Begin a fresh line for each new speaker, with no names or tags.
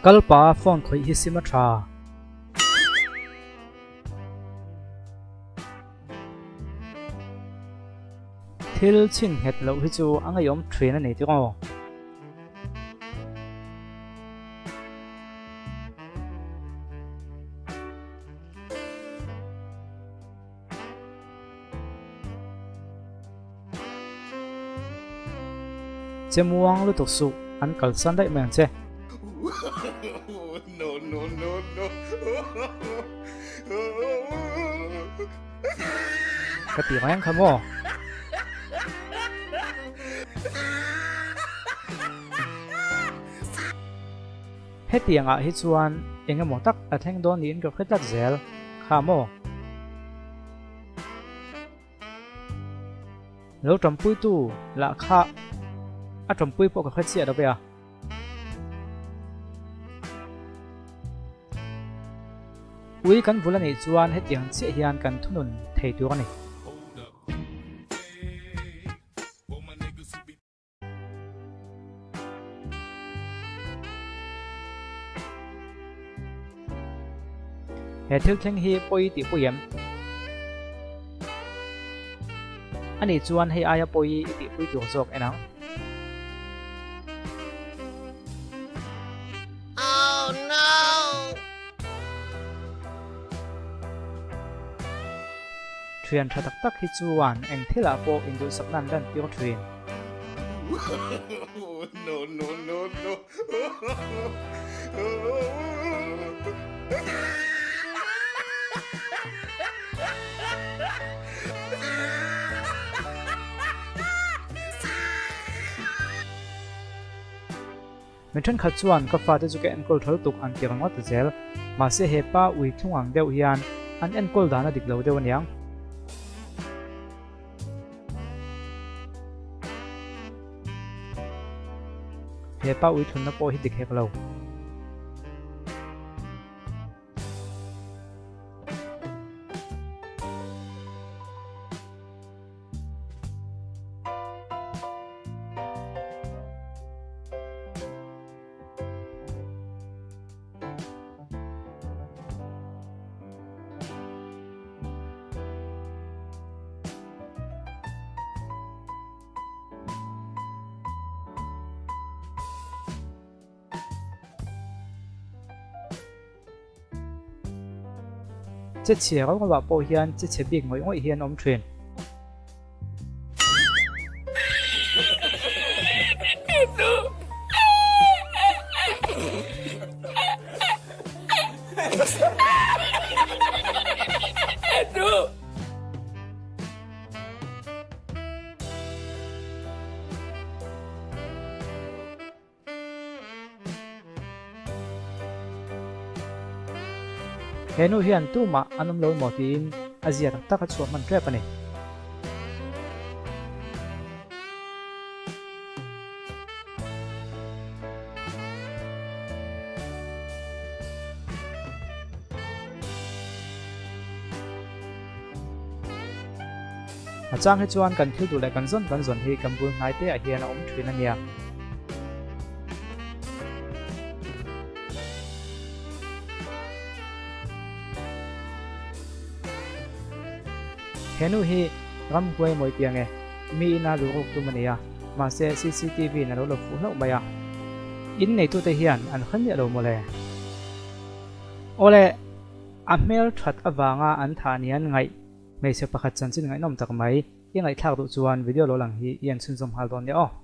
kalpa phone khoi hi simatra thil chin het lo hi chu angayom train ani ti ngo chemuang lu tok su an kalsan dai mang che
No, no, no, no.
ka ti ngang khamo hetianga hi chuan engemaw tak a thleng dawn niin ka khretlat zel khamo lo trampui tu la kha a trampui po ka khretsia da bia ui kan vula nei chuan hetiang che hian kan thunun thei tur ani he thil thleng hi poi ti poyem ani chuan hei aya poi ti pui tur jok enang
Oh no!
thuyền tha tak tak hi chuan eng thila po indu saknan dan pure thuyền
No, no, no, no.
mình chân khát chuan ka fa te chu ke enkol thol tuk an ti rangot zel ma se hepa ui thungang deuh hian an enkol dana dik lo deuh aniang hepa ui thunna po hi dik hek lo che chia ko ba po hian che big ngoi ngoi hian om thuyền henu hian tu ma anum lo motin azia tak tak chu man trap ani achang hi chuan kan thil du le kan zon hi kan bul ngai te a hian a om thrin ania henu hi ram quay moi piange mi na lu ruk tu mania ma se CCTV na lo fu lo maya in nei tu te hian an khan ya lo mole ole amel that awanga an thanian ngai me se pakhat chan chin ngai nom tak mai ye ngai thak du chuan video lo lang hi yan chun som hal don ya o